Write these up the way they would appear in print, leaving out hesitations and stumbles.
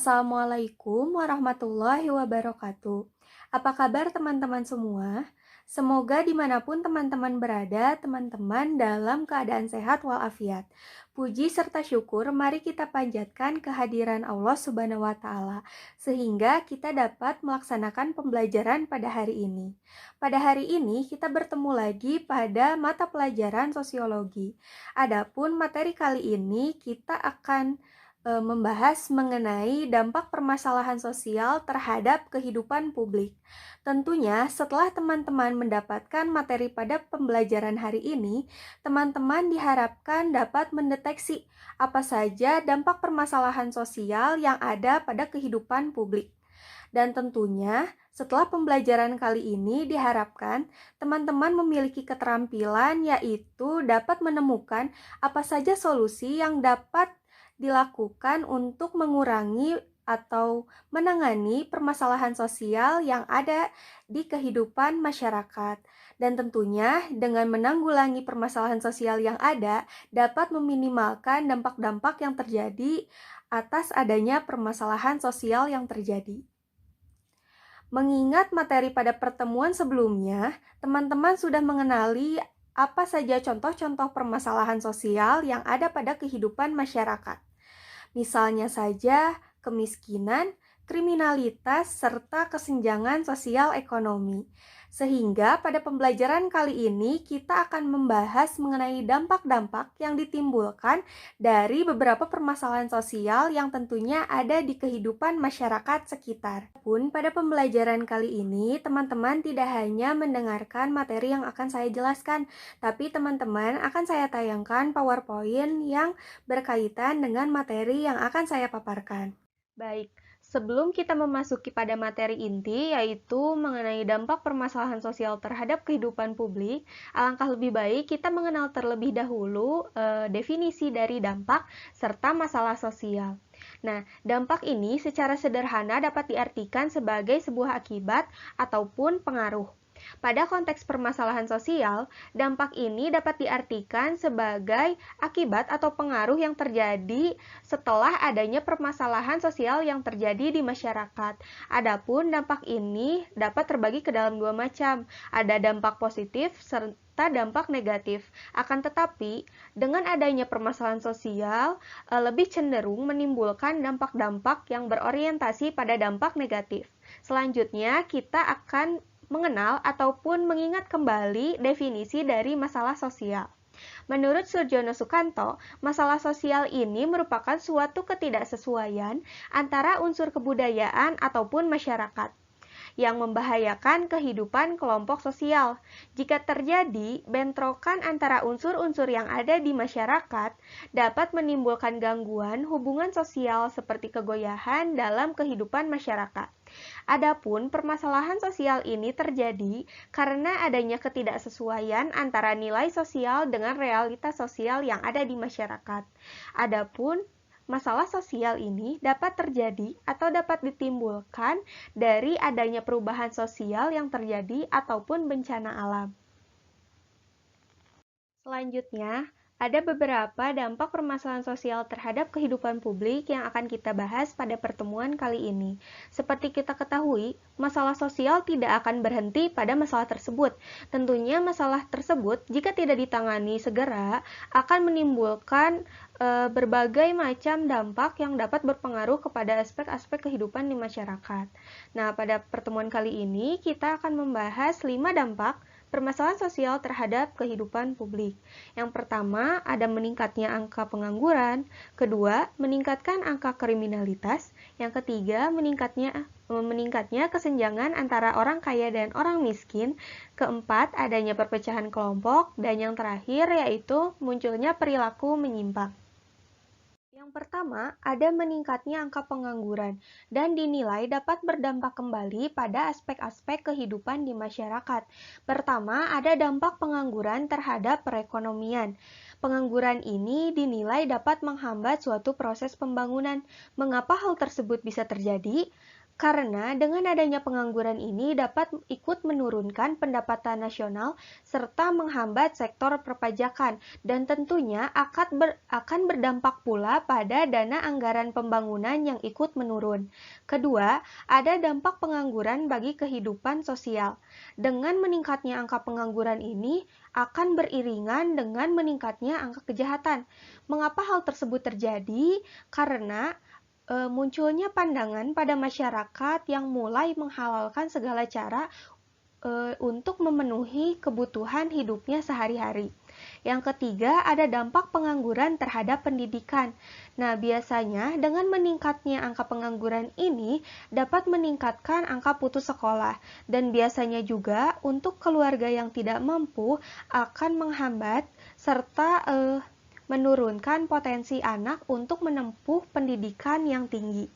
Assalamualaikum warahmatullahi wabarakatuh. Apa kabar teman-teman semua? Semoga dimanapun teman-teman berada, teman-teman dalam keadaan sehat walafiat. Puji serta syukur mari kita panjatkan kehadiran Allah Subhanahu wa Ta'ala, sehingga kita dapat melaksanakan pembelajaran pada hari ini. Pada hari ini kita bertemu lagi pada mata pelajaran sosiologi. Adapun materi kali ini kita akan membahas mengenai dampak permasalahan sosial terhadap kehidupan publik. Tentunya setelah teman-teman mendapatkan materi pada pembelajaran hari ini, teman-teman diharapkan dapat mendeteksi apa saja dampak permasalahan sosial yang ada pada kehidupan publik. Dan tentunya setelah pembelajaran kali ini diharapkan teman-teman memiliki keterampilan yaitu dapat menemukan apa saja solusi yang dapat dilakukan untuk mengurangi atau menangani permasalahan sosial yang ada di kehidupan masyarakat. Dan tentunya dengan menanggulangi permasalahan sosial yang ada dapat meminimalkan dampak-dampak yang terjadi atas adanya permasalahan sosial yang terjadi. Mengingat materi pada pertemuan sebelumnya, teman-teman sudah mengenali apa saja contoh-contoh permasalahan sosial yang ada pada kehidupan masyarakat. Misalnya saja kemiskinan, kriminalitas, serta kesenjangan sosial ekonomi. Sehingga pada pembelajaran kali ini kita akan membahas mengenai dampak-dampak yang ditimbulkan dari beberapa permasalahan sosial yang tentunya ada di kehidupan masyarakat sekitar. Pun pada pembelajaran kali ini teman-teman tidak hanya mendengarkan materi yang akan saya jelaskan, tapi teman-teman akan saya tayangkan PowerPoint yang berkaitan dengan materi yang akan saya paparkan. Baik, sebelum kita memasuki pada materi inti, yaitu mengenai dampak permasalahan sosial terhadap kehidupan publik, alangkah lebih baik kita mengenal terlebih dahulu definisi dari dampak serta masalah sosial. Nah, dampak ini secara sederhana dapat diartikan sebagai sebuah akibat ataupun pengaruh. Pada konteks permasalahan sosial, dampak ini dapat diartikan sebagai akibat atau pengaruh yang terjadi setelah adanya permasalahan sosial yang terjadi di masyarakat. Adapun dampak ini dapat terbagi ke dalam dua macam. Ada dampak positif serta dampak negatif. Akan tetapi, dengan adanya permasalahan sosial, lebih cenderung menimbulkan dampak-dampak yang berorientasi pada dampak negatif. Selanjutnya, kita akan mengenal ataupun mengingat kembali definisi dari masalah sosial. Menurut Surjono Sukanto, masalah sosial ini merupakan suatu ketidaksesuaian antara unsur kebudayaan ataupun masyarakat yang membahayakan kehidupan kelompok sosial. Jika terjadi bentrokan antara unsur-unsur yang ada di masyarakat, dapat menimbulkan gangguan hubungan sosial seperti kegoyahan dalam kehidupan masyarakat. Adapun permasalahan sosial ini terjadi karena adanya ketidaksesuaian antara nilai sosial dengan realitas sosial yang ada di masyarakat. Adapun masalah sosial ini dapat terjadi atau dapat ditimbulkan dari adanya perubahan sosial yang terjadi ataupun bencana alam. Selanjutnya, ada beberapa dampak permasalahan sosial terhadap kehidupan publik yang akan kita bahas pada pertemuan kali ini. Seperti kita ketahui, masalah sosial tidak akan berhenti pada masalah tersebut. Tentunya masalah tersebut, jika tidak ditangani segera, akan menimbulkan berbagai macam dampak yang dapat berpengaruh kepada aspek-aspek kehidupan di masyarakat. Nah, pada pertemuan kali ini, kita akan membahas 5 dampak permasalahan sosial terhadap kehidupan publik. Yang pertama, ada meningkatnya angka pengangguran. Kedua, meningkatkan angka kriminalitas. Yang ketiga, meningkatnya kesenjangan antara orang kaya dan orang miskin. Keempat, adanya perpecahan kelompok. Dan yang terakhir, yaitu munculnya perilaku menyimpang. Yang pertama, ada meningkatnya angka pengangguran dan dinilai dapat berdampak kembali pada aspek-aspek kehidupan di masyarakat. Pertama, ada dampak pengangguran terhadap perekonomian. Pengangguran ini dinilai dapat menghambat suatu proses pembangunan. Mengapa hal tersebut bisa terjadi? Karena dengan adanya pengangguran ini dapat ikut menurunkan pendapatan nasional serta menghambat sektor perpajakan dan tentunya akan berdampak pula pada dana anggaran pembangunan yang ikut menurun. Kedua, ada dampak pengangguran bagi kehidupan sosial. Dengan meningkatnya angka pengangguran ini akan beriringan dengan meningkatnya angka kejahatan. Mengapa hal tersebut terjadi? Karena munculnya pandangan pada masyarakat yang mulai menghalalkan segala cara untuk memenuhi kebutuhan hidupnya sehari-hari. Yang ketiga, ada dampak pengangguran terhadap pendidikan. Nah, biasanya dengan meningkatnya angka pengangguran ini dapat meningkatkan angka putus sekolah dan biasanya juga untuk keluarga yang tidak mampu akan menghambat serta menurunkan potensi anak untuk menempuh pendidikan yang tinggi.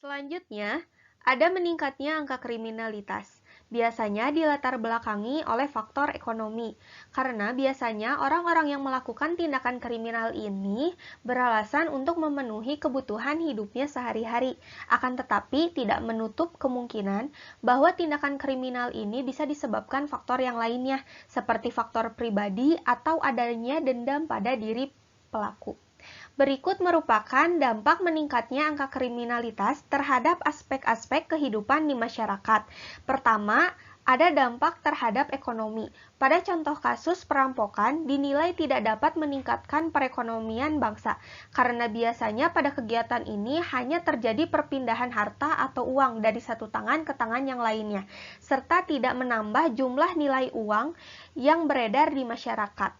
Selanjutnya, ada meningkatnya angka kriminalitas. Biasanya dilatar belakangi oleh faktor ekonomi, karena biasanya orang-orang yang melakukan tindakan kriminal ini beralasan untuk memenuhi kebutuhan hidupnya sehari-hari. Akan tetapi, tidak menutup kemungkinan bahwa tindakan kriminal ini bisa disebabkan faktor yang lainnya, seperti faktor pribadi atau adanya dendam pada diri pelaku. Berikut merupakan dampak meningkatnya angka kriminalitas terhadap aspek-aspek kehidupan di masyarakat. Pertama, ada dampak terhadap ekonomi. Pada contoh kasus perampokan dinilai tidak dapat meningkatkan perekonomian bangsa, karena biasanya pada kegiatan ini hanya terjadi perpindahan harta atau uang dari satu tangan ke tangan yang lainnya, serta tidak menambah jumlah nilai uang yang beredar di masyarakat.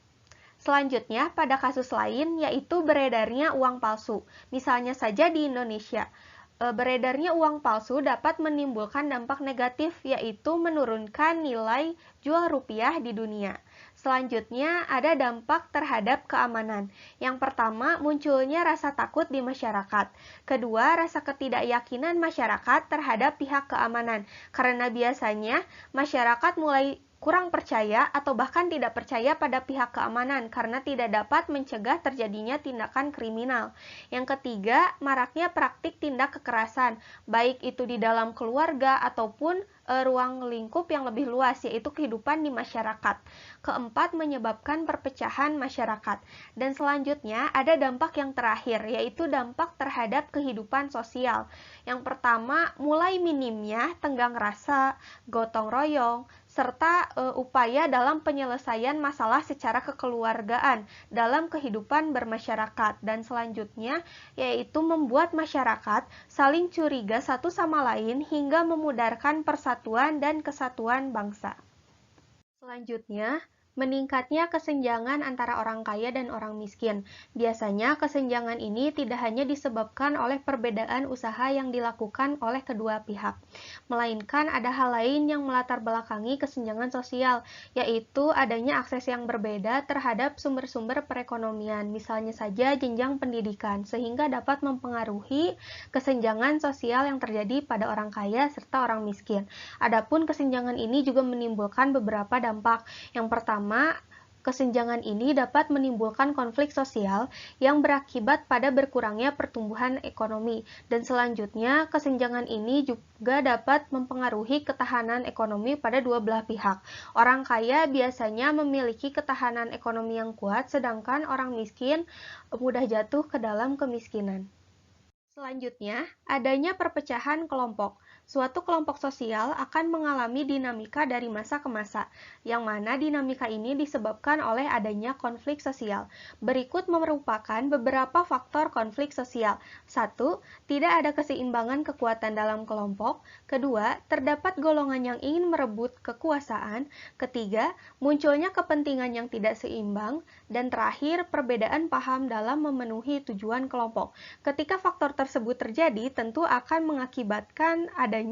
Selanjutnya, pada kasus lain, yaitu beredarnya uang palsu. Misalnya saja di Indonesia, beredarnya uang palsu dapat menimbulkan dampak negatif, yaitu menurunkan nilai jual rupiah di dunia. Selanjutnya, ada dampak terhadap keamanan. Yang pertama, munculnya rasa takut di masyarakat. Kedua, rasa ketidakyakinan masyarakat terhadap pihak keamanan, karena biasanya masyarakat mulai kurang percaya atau bahkan tidak percaya pada pihak keamanan karena tidak dapat mencegah terjadinya tindakan kriminal. Yang ketiga, maraknya praktik tindak kekerasan, baik itu di dalam keluarga ataupun ruang lingkup yang lebih luas, yaitu kehidupan di masyarakat. Keempat, menyebabkan perpecahan masyarakat. Dan selanjutnya, ada dampak yang terakhir, yaitu dampak terhadap kehidupan sosial. Yang pertama, mulai minimnya tenggang rasa, gotong royong, serta upaya dalam penyelesaian masalah secara kekeluargaan dalam kehidupan bermasyarakat. Dan selanjutnya, yaitu membuat masyarakat saling curiga satu sama lain hingga memudarkan persatuan dan kesatuan bangsa. Selanjutnya, meningkatnya kesenjangan antara orang kaya dan orang miskin. Biasanya kesenjangan ini tidak hanya disebabkan oleh perbedaan usaha yang dilakukan oleh kedua pihak, melainkan ada hal lain yang melatar belakangi kesenjangan sosial, yaitu adanya akses yang berbeda terhadap sumber-sumber perekonomian, misalnya saja jenjang pendidikan, sehingga dapat mempengaruhi kesenjangan sosial yang terjadi pada orang kaya serta orang miskin. Adapun kesenjangan ini juga menimbulkan beberapa dampak. Yang pertama, kesenjangan ini dapat menimbulkan konflik sosial yang berakibat pada berkurangnya pertumbuhan ekonomi. Dan selanjutnya, kesenjangan ini juga dapat mempengaruhi ketahanan ekonomi pada dua belah pihak. Orang kaya biasanya memiliki ketahanan ekonomi yang kuat, sedangkan orang miskin mudah jatuh ke dalam kemiskinan. Selanjutnya, adanya perpecahan kelompok. Suatu kelompok sosial akan mengalami dinamika dari masa ke masa, yang mana dinamika ini disebabkan oleh adanya konflik sosial. Berikut merupakan beberapa faktor konflik sosial. 1. Tidak ada keseimbangan kekuatan dalam kelompok. Kedua, terdapat golongan yang ingin merebut kekuasaan. Ketiga, munculnya kepentingan yang tidak seimbang. Dan terakhir, perbedaan paham dalam memenuhi tujuan kelompok. Ketika faktor tersebut terjadi, tentu akan mengakibatkan adanya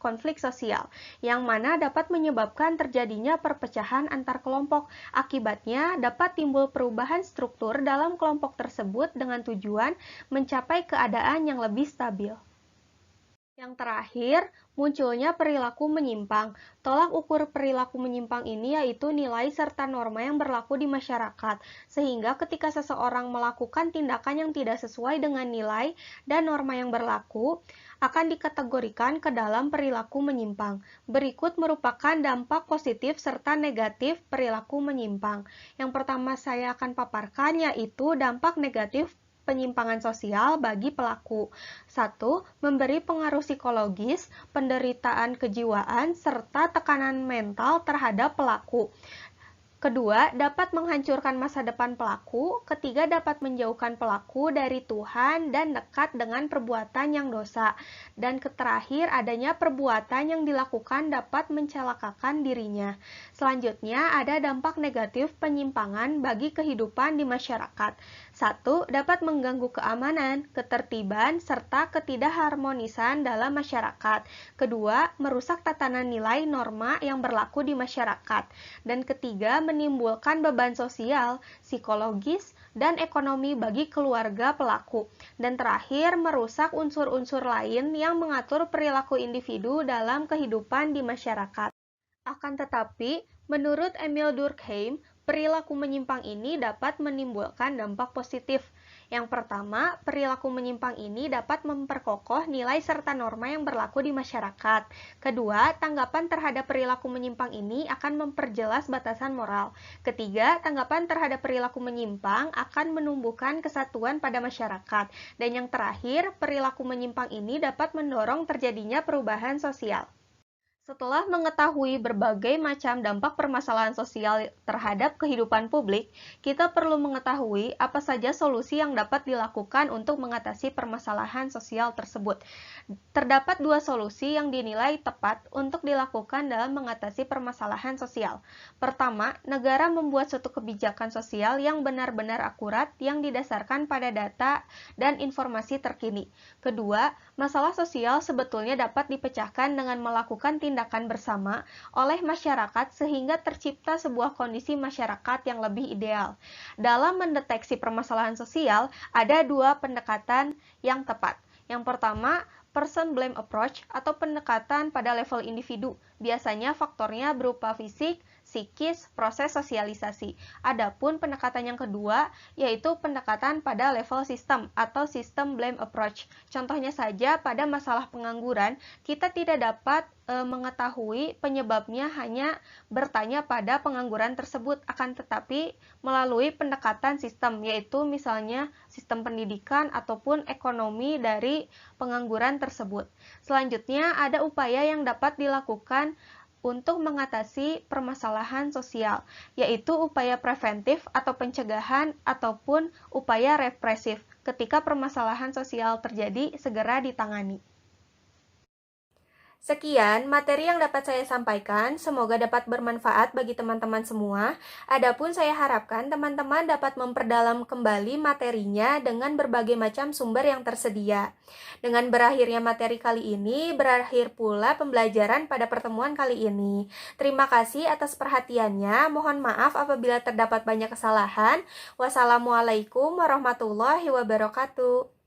konflik sosial, yang mana dapat menyebabkan terjadinya perpecahan antar kelompok. Akibatnya, dapat timbul perubahan struktur dalam kelompok tersebut dengan tujuan mencapai keadaan yang lebih stabil. Yang terakhir, munculnya perilaku menyimpang. Tolak ukur perilaku menyimpang ini yaitu nilai serta norma yang berlaku di masyarakat, sehingga ketika seseorang melakukan tindakan yang tidak sesuai dengan nilai dan norma yang berlaku, akan dikategorikan ke dalam perilaku menyimpang. Berikut merupakan dampak positif serta negatif perilaku menyimpang. Yang pertama saya akan paparkan yaitu dampak negatif penyimpangan sosial bagi pelaku. 1. Memberi pengaruh psikologis, penderitaan kejiwaan, serta tekanan mental terhadap pelaku. Kedua, dapat menghancurkan masa depan pelaku. Ketiga, dapat menjauhkan pelaku dari Tuhan dan dekat dengan perbuatan yang dosa. Dan terakhir, adanya perbuatan yang dilakukan dapat mencelakakan dirinya. Selanjutnya, ada dampak negatif penyimpangan bagi kehidupan di masyarakat. 1. Dapat mengganggu keamanan, ketertiban, serta ketidakharmonisan dalam masyarakat. Kedua, merusak tatanan nilai norma yang berlaku di masyarakat. Dan ketiga, menimbulkan beban sosial, psikologis, dan ekonomi bagi keluarga pelaku. Dan terakhir, merusak unsur-unsur lain yang mengatur perilaku individu dalam kehidupan di masyarakat. Akan tetapi, menurut Emil Durkheim, perilaku menyimpang ini dapat menimbulkan dampak positif. Yang pertama, perilaku menyimpang ini dapat memperkokoh nilai serta norma yang berlaku di masyarakat. Kedua, tanggapan terhadap perilaku menyimpang ini akan memperjelas batasan moral. Ketiga, tanggapan terhadap perilaku menyimpang akan menumbuhkan kesatuan pada masyarakat. Dan yang terakhir, perilaku menyimpang ini dapat mendorong terjadinya perubahan sosial. Setelah mengetahui berbagai macam dampak permasalahan sosial terhadap kehidupan publik, kita perlu mengetahui apa saja solusi yang dapat dilakukan untuk mengatasi permasalahan sosial tersebut. Terdapat dua solusi yang dinilai tepat untuk dilakukan dalam mengatasi permasalahan sosial. Pertama, negara membuat suatu kebijakan sosial yang benar-benar akurat yang didasarkan pada data dan informasi terkini. Kedua, masalah sosial sebetulnya dapat dipecahkan dengan melakukan tindakan bersama oleh masyarakat sehingga tercipta sebuah kondisi masyarakat yang lebih ideal. Dalam mendeteksi permasalahan sosial, ada dua pendekatan yang tepat. Yang pertama, person blame approach atau pendekatan pada level individu. Biasanya faktornya berupa fisik, psikis, proses sosialisasi. Adapun pendekatan yang kedua yaitu pendekatan pada level sistem atau system blame approach. Contohnya saja pada masalah pengangguran, kita tidak dapat mengetahui penyebabnya hanya bertanya pada pengangguran tersebut, akan tetapi melalui pendekatan sistem, yaitu misalnya sistem pendidikan ataupun ekonomi dari pengangguran tersebut. Selanjutnya ada upaya yang dapat dilakukan untuk mengatasi permasalahan sosial, yaitu upaya preventif atau pencegahan ataupun upaya represif. Ketika permasalahan sosial terjadi, segera ditangani. Sekian materi yang dapat saya sampaikan, semoga dapat bermanfaat bagi teman-teman semua. Adapun saya harapkan teman-teman dapat memperdalam kembali materinya dengan berbagai macam sumber yang tersedia. Dengan berakhirnya materi kali ini, berakhir pula pembelajaran pada pertemuan kali ini. Terima kasih atas perhatiannya, mohon maaf apabila terdapat banyak kesalahan. Wassalamualaikum warahmatullahi wabarakatuh.